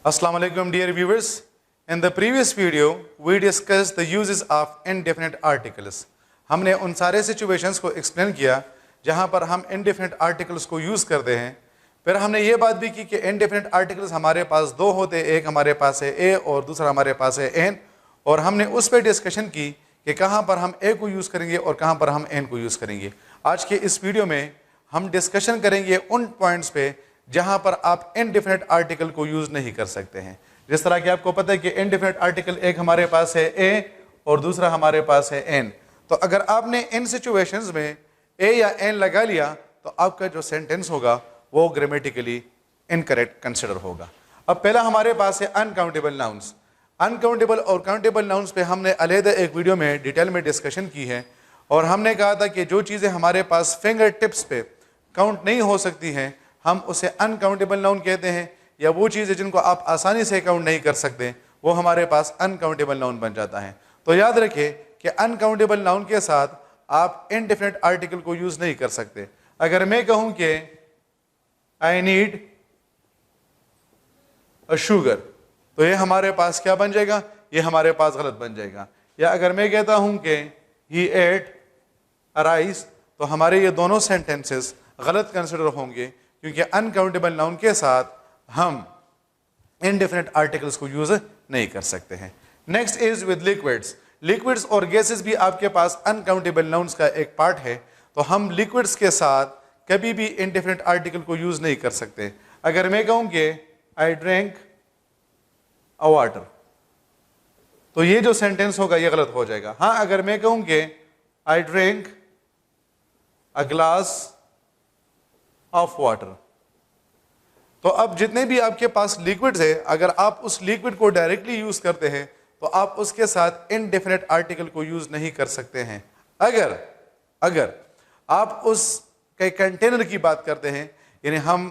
Assalamu alaikum dear viewers. In the previous video, we discussed the uses of indefinite articles. हमने उन सारे situations को explain किया जहाँ पर हम indefinite articles को use करते हैं. फिर हमने ये बात भी की कि indefinite articles हमारे पास दो होते, एक हमारे पास है a और दूसरा हमारे पास है n, और हमने उस पर डिस्कशन की कि कहाँ पर हम a को यूज़ करेंगे और कहाँ पर हम n को यूज़ करेंगे. आज के इस वीडियो में हम डिस्कशन करेंगे उन पॉइंट्स पे जहाँ पर आप इनडेफिनेट आर्टिकल को यूज़ नहीं कर सकते हैं. जिस तरह कि आपको पता है कि इनडेफिनेट आर्टिकल एक हमारे पास है a और दूसरा हमारे पास है n. तो अगर आपने इन सिचुएशंस में a या n लगा लिया तो आपका जो सेंटेंस होगा वो ग्रामेटिकली इनकरेक्ट कंसिडर होगा. अब पहला हमारे पास है अनकाउंटेबल नाउन्स. अनकाउंटेबल और काउंटेबल नाउन्स पे हमने अलहदा एक वीडियो में डिटेल में डिस्कशन की है और हमने कहा था कि जो चीज़ें हमारे पास फिंगर टिप्स पे काउंट नहीं हो सकती हैं हम उसे अनकाउंटेबल नाउन कहते हैं, या वो चीज़ें जिनको आप आसानी से काउंट नहीं कर सकते वो हमारे पास अनकाउंटेबल नाउन बन जाता है. तो याद रखें कि अनकाउंटेबल नाउन के साथ आप इनडेफिनेट आर्टिकल को यूज़ नहीं कर सकते. अगर मैं कहूँ कि आई नीड अ शुगर तो ये हमारे पास क्या बन जाएगा, ये हमारे पास गलत बन जाएगा. या अगर मैं कहता हूँ कि ही एट अ राइस तो हमारे ये दोनों सेंटेंसेस गलत कंसिडर होंगे क्योंकि अनकाउंटेबल नाउन के साथ हम इनडेफिनेट आर्टिकल्स को यूज नहीं कर सकते हैं. Next is with liquids. Liquids और गैसेस भी आपके पास अनकाउंटेबल नाउन्स का एक पार्ट है. तो हम लिक्विड्स के साथ कभी भी इनडेफिनेट आर्टिकल को यूज नहीं कर सकते. अगर मैं कहूँ कि आई ड्रिंक अ वाटर तो ये जो सेंटेंस होगा ये गलत हो जाएगा. हाँ, अगर मैं कहूँ कि I drink a glass of water तो अब जितने भी आपके पास लिक्विड्स है अगर आप उस लिक्विड को डायरेक्टली यूज करते हैं तो आप उसके साथ इनडेफिनेट आर्टिकल को यूज नहीं कर सकते हैं. अगर आप उस के कंटेनर की बात करते हैं, यानी हम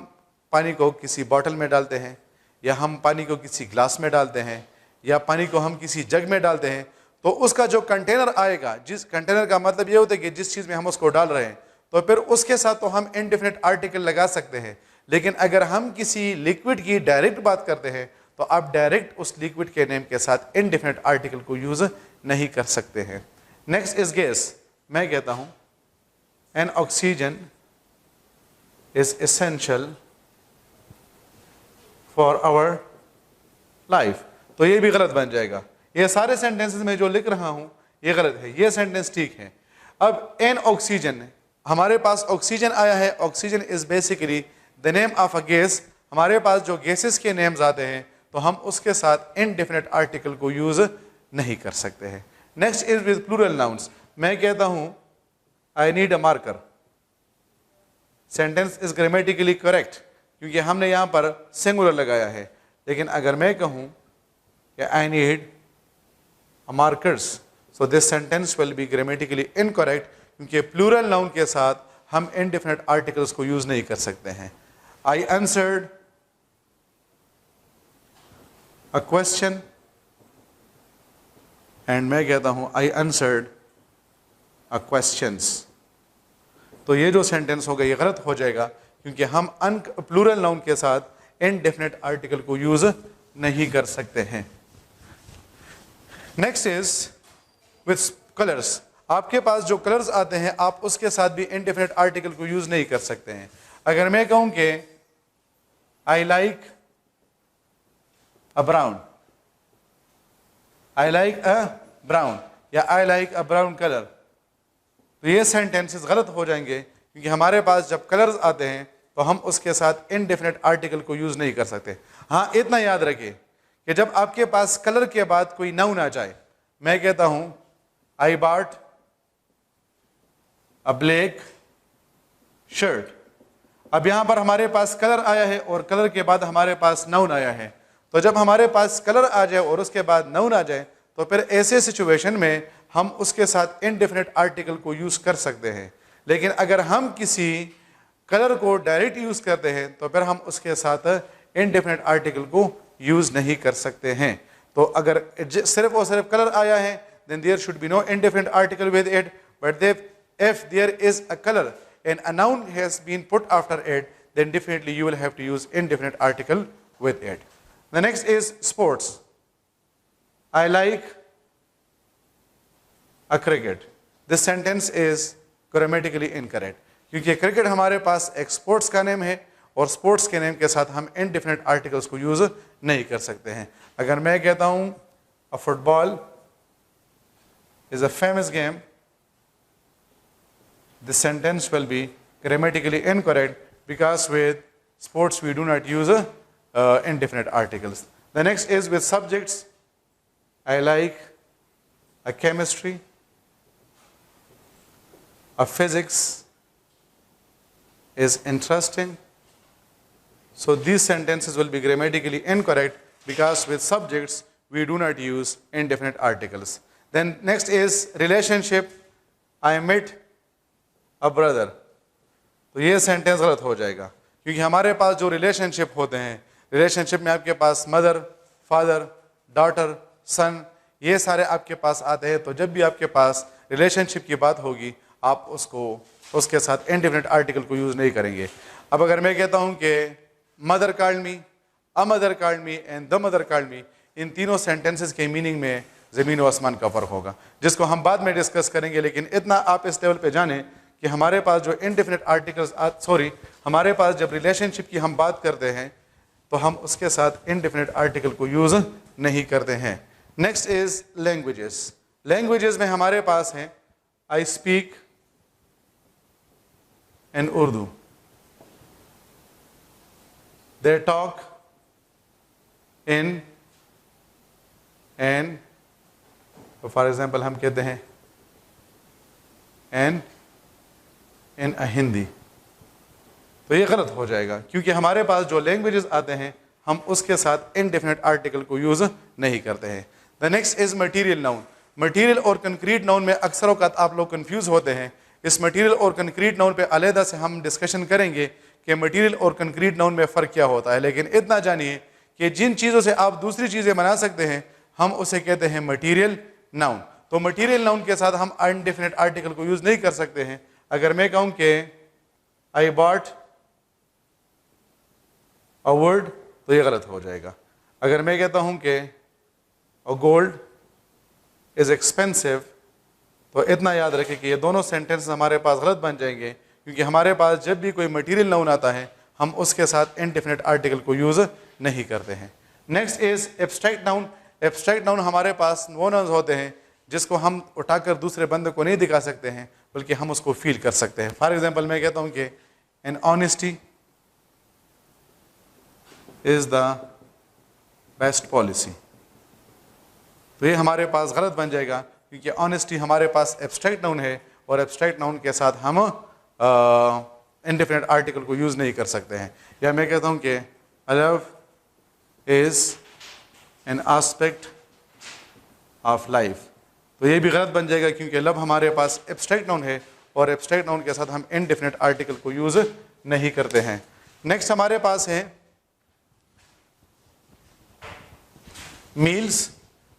पानी को किसी बॉटल में डालते हैं या हम पानी को किसी ग्लास में डालते हैं या पानी को हम किसी जग में डालते हैं, तो उसका जो कंटेनर आएगा, जिस कंटेनर का मतलब ये होता है कि जिस चीज़ में हम उसको डाल रहे हैं, तो फिर उसके साथ तो हम इनडेफिनेट आर्टिकल लगा सकते हैं. लेकिन अगर हम किसी लिक्विड की डायरेक्ट बात करते हैं तो आप डायरेक्ट उस लिक्विड के नेम के साथ इनडेफिनेट आर्टिकल को यूज नहीं कर सकते हैं. Next is gas. मैं कहता हूं an oxygen is essential for our life तो ये भी गलत बन जाएगा. ये सारे सेंटेंसेस में जो लिख रहा हूं ये गलत है, ये सेंटेंस ठीक है. अब एन ऑक्सीजन, हमारे पास ऑक्सीजन आया है. Oxygen is basically the name of a gas. हमारे पास जो गैसेस के नेम्स आते हैं तो हम उसके साथ इनडेफिनेट आर्टिकल को यूज नहीं कर सकते हैं. Next is with plural nouns. मैं कहता हूं I need a marker. Sentence is grammatically correct क्योंकि हमने यहां पर सिंगुलर लगाया है. लेकिन अगर मैं कहूं कि आई need a markers so this sentence will be grammatically incorrect क्योंकि प्लूरल नाउन के साथ हम इनडेफिनेट आर्टिकल्स को यूज नहीं कर सकते हैं. I answered a question and मैं कहता हूं आई आंसर्ड अ क्वेश्चंस तो ये जो सेंटेंस होगा ये गलत हो जाएगा क्योंकि हम प्लूरल नाउन के साथ इनडेफिनेट आर्टिकल को यूज नहीं कर सकते हैं. Next is with colours. आपके पास जो कलर्स आते हैं आप उसके साथ भी इनडेफिनेट आर्टिकल को यूज नहीं कर सकते हैं. अगर मैं कहूं कि I like a brown, I like a brown या I like a brown colour, तो ये सेंटेंसेस गलत हो जाएंगे क्योंकि हमारे पास जब कलर्स आते हैं तो हम उसके साथ इनडेफिनेट आर्टिकल को यूज नहीं कर सकते. हाँ, इतना याद रखिए कि जब आपके पास कलर के बाद कोई नाउन आ जाए, मैं कहता हूं I bought a black shirt. अब यहां पर हमारे पास कलर आया है और कलर के बाद हमारे पास नाउन आया है. तो जब हमारे पास कलर आ जाए और उसके बाद नाउन आ जाए तो फिर ऐसे सिचुएशन में हम उसके साथ इनडेफिनेट आर्टिकल को यूज कर सकते हैं. लेकिन अगर हम किसी कलर को डायरेक्ट यूज करते हैं तो फिर हम उसके साथ इनडेफिनेट आर्टिकल को यूज नहीं कर सकते हैं. तो अगर सिर्फ और सिर्फ कलर आया है then there should be no indefinite article with it. But if there is a color and a noun has been put after it, then definitely you will have to use indefinite article with it. The next is sports. I like a cricket. This sentence is grammatically incorrect, क्योंकि cricket हमारे पास एक sports का name है और sports के name के साथ हम इनडेफिनेट आर्टिकल्स को यूज नहीं कर सकते हैं। अगर मैं कहता हूं अ football is a famous game, this sentence will be grammatically incorrect because with sports we do not use indefinite articles. The next is with subjects. I like a chemistry, a physics is interesting. So these sentences will be grammatically incorrect because with subjects we do not use indefinite articles. Then next is relationship. I met a brother. तो ये sentence गलत हो जाएगा, क्योंकि हमारे पास जो relationship होते हैं, रिलेशनशिप में आपके पास मदर, फादर, डॉटर, सन, ये सारे आपके पास आते हैं। तो जब भी आपके पास रिलेशनशिप की बात होगी आप उसके साथ इंडेफिनिट आर्टिकल को यूज़ नहीं करेंगे। अब अगर मैं कहता हूँ कि mother called me, a mother called me and the mother called me, इन तीनों सेंटेंसेस के मीनिंग में ज़मीन व आसमान का फ़र्क होगा, जिसको हम बाद में डिस्कस करेंगे। लेकिन इतना आप इस लेवल पे जानें कि हमारे पास जो इंडेफिनिट आर्टिकल्स हमारे पास जब रिलेशनशिप की हम बात करते हैं तो हम उसके साथ इंडेफिनिट आर्टिकल को यूज़ नहीं करते हैं। Next is languages. लैंग्वेजेस में हमारे पास हैं I speak in Urdu, they talk in an, for example हम कहते हैं एन इन अ हिंदी। तो ये गलत हो जाएगा, क्योंकि हमारे पास जो लैंग्वेजेस आते हैं हम उसके साथ इनडेफिनिट आर्टिकल को यूज़ नहीं करते हैं। The next is material noun. Material और कंक्रीट नाउन में अक्सर औक़ात आप लोग कंफ्यूज होते हैं। इस मटीरियल और कंक्रीट नाउन पे अलहदा से हम डिस्कशन करेंगे कि मटीरियल और कंक्रीट नाउन में फ़र्क क्या होता है। लेकिन इतना जानिए कि जिन चीज़ों से आप दूसरी चीज़ें बना सकते हैं हम उसे कहते हैं मटीरियल नाउन। तो मटीरियल नाउन के साथ हम इनडेफिनिट आर्टिकल को यूज़ नहीं कर सकते हैं। अगर मैं कहूँ कि आई बॉट अ वुड तो ये गलत हो जाएगा। अगर मैं कहता हूँ कि गोल्ड इज़ एक्सपेंसिव तो इतना याद रखें कि ये दोनों सेंटेंस हमारे पास गलत बन जाएंगे, क्योंकि हमारे पास जब भी कोई मटीरियल नाउन आता है हम उसके साथ इनडेफिनिट आर्टिकल को यूज़ नहीं करते हैं। Next is abstract noun. Abstract noun हमारे पास वो नाउन्स होते हैं जिसको हम उठाकर दूसरे बंदे को नहीं दिखा सकते हैं, बल्कि हम उसको फील कर सकते हैं। फॉर एग्जाम्पल मैं कहता हूँ कि an honesty is the best policy, तो ये हमारे पास गलत बन जाएगा, क्योंकि ऑनेस्टी हमारे पास एब्स्ट्रैक्ट नाउन है और एब्स्ट्रैक्ट नाउन के साथ हम इनडेफिनिट आर्टिकल को यूज़ नहीं कर सकते हैं। या मैं कहता हूँ कि love is an aspect of life, तो ये भी गलत बन जाएगा, क्योंकि लव हमारे पास एब्स्ट्रैक्ट नाउन है और एब्स्ट्रैक्ट नाउन के साथ हम इनडेफिनिट आर्टिकल को यूज़ नहीं करते हैं। नेक्स्ट हमारे पास है मील्स।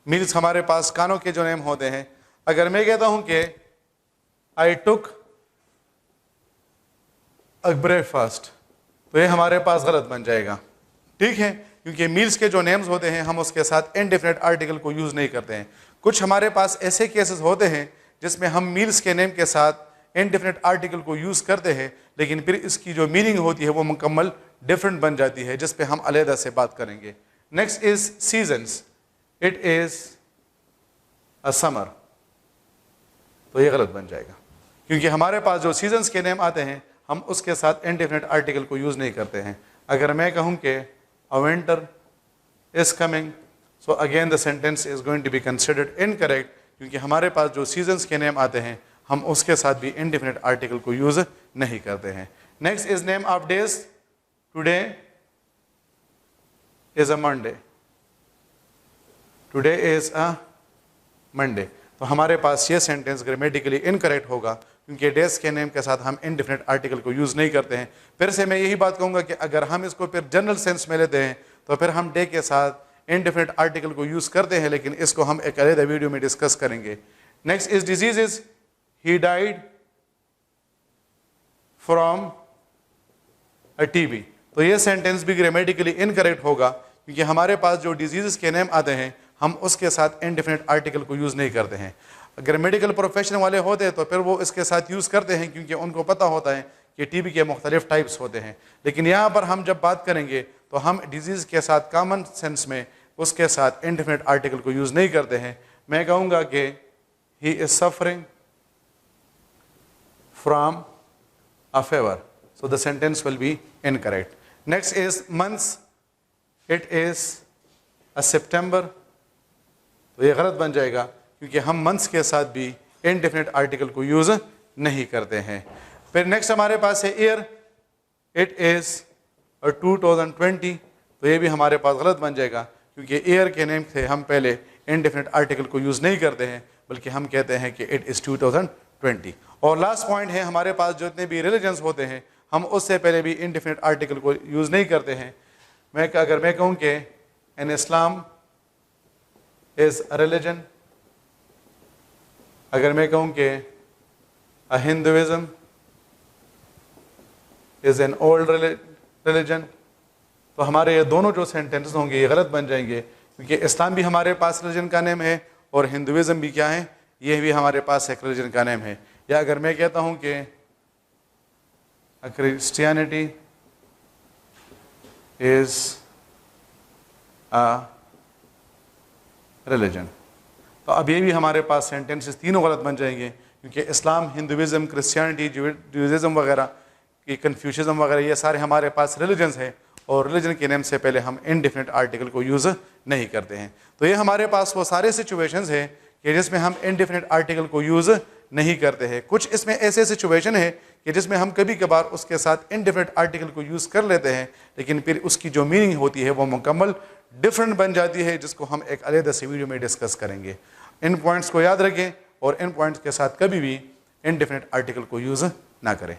मील्स हमारे पास खानों के जो नेम होते हैं। अगर मैं कहता हूं कि आई टुक अ ब्रेकफास्ट तो ये हमारे पास गलत बन जाएगा, ठीक है, क्योंकि मील्स के जो नेम्स होते हैं हम उसके साथ इनडेफिनिट आर्टिकल को यूज़ नहीं करते हैं। कुछ हमारे पास ऐसे केसेस होते हैं जिसमें हम मील्स के नेम के साथ इनडेफिनिट आर्टिकल को यूज़ करते हैं, लेकिन फिर इसकी जो मीनिंग होती है वो मुकम्मल डिफरेंट बन जाती है, जिस पे हम अलहदा से बात करेंगे। Next is seasons. It is a summer, तो ये गलत बन जाएगा, क्योंकि हमारे पास जो सीजन्स के नेम आते हैं हम उसके साथ इनडेफिनिट आर्टिकल को यूज़ नहीं करते हैं। अगर मैं कहूँ कि a winter is coming, so again the sentence is going to be considered incorrect, क्योंकि हमारे पास जो सीजन्स के नेम आते हैं हम उसके साथ भी इनडेफिनिट आर्टिकल को यूज़ नहीं करते हैं। Next is name of days. Today is a Monday, today is a Monday, तो हमारे पास ये सेंटेंस ग्रामेटिकली इनकरेक्ट होगा, क्योंकि डेज के नेम के साथ हम इनडेफिनिट आर्टिकल को यूज़ नहीं करते हैं। फिर से मैं यही बात कहूँगा कि अगर हम इसको फिर जनरल सेंस में लेते हैं तो फिर हम डे के साथ इनडेफिनिट आर्टिकल को यूज़ करते हैं, लेकिन इसको हम एक अलग वीडियो में डिस्कस करेंगे। Next is diseases. He died from a TB, तो ये सेंटेंस भी ग्रामेटिकली इनकरेक्ट होगा, क्योंकि हमारे पास जो डिजीज़ के नेम आते हैं हम उसके साथ इनडेफिनेट आर्टिकल को यूज़ नहीं करते हैं। अगर मेडिकल प्रोफेशन वाले होते तो फिर वो इसके साथ यूज़ करते हैं, क्योंकि उनको पता होता है कि टीबी के मुख्तलिफ टाइप्स होते हैं। लेकिन यहाँ पर हम जब बात करेंगे तो हम डिजीज़ के साथ कॉमन सेंस में उसके साथ इनडेफिनेट आर्टिकल को यूज़ नहीं करते हैं। मैं कहूँगा कि he is suffering from a fever, so the sentence will be incorrect. Next is months, it is a September, तो ये गलत बन जाएगा क्योंकि हम months के साथ भी indefinite article को यूज़ नहीं करते हैं। फिर next हमारे पास है year, it is a 2020, तो ये भी हमारे पास गलत बन जाएगा क्योंकि year के नेम से हम पहले indefinite article को यूज़ नहीं करते हैं, बल्कि हम कहते हैं कि it is 2020। और लास्ट पॉइंट है, हमारे पास जितने भी रिलीजन्स होते हैं हम उससे पहले भी इनडेफिनेट आर्टिकल को यूज़ नहीं करते हैं। अगर मैं कहूँ कि an Islam is a religion, अगर मैं कहूँ कि a Hinduism is an old religion, तो हमारे ये दोनों जो सेंटेंसेस होंगे ये गलत बन जाएंगे, क्योंकि इस्लाम भी हमारे पास रिलीजन का नेम है और हिंदुइज़म भी क्या है, ये भी हमारे पास एक रिलीजन का नेम है। या अगर मैं कहता हूँ कि क्रिश्चियनिटी इज अ रिलीजन, तो अब ये भी हमारे पास सेंटेंसेस तीनों गलत बन जाएंगे, क्योंकि इस्लाम, हिंदुइज़म, क्रिश्चियनिटी, जूइज़म वगैरह की, कन्फ्यूशनिज्म वगैरह, ये सारे हमारे पास रिलीजन्स हैं और रिलीजन के नेम से पहले हम इनडेफिनेट आर्टिकल को यूज़ नहीं करते हैं। तो ये हमारे पास वो सारे सिचुएशंस हैं कि जिसमें हम इनडेफिनेट आर्टिकल को यूज़ नहीं करते हैं। कुछ इसमें ऐसे सिचुएशन है कि जिसमें हम कभी कभार उसके साथ इनडेफिनेट आर्टिकल को यूज़ कर लेते हैं, लेकिन फिर उसकी जो मीनिंग होती है वो मुकम्मल डिफरेंट बन जाती है, जिसको हम एक अलग से वीडियो में डिस्कस करेंगे। इन पॉइंट्स को याद रखें और इन पॉइंट्स के साथ कभी भी इनडेफिनेट आर्टिकल को यूज़ ना करें।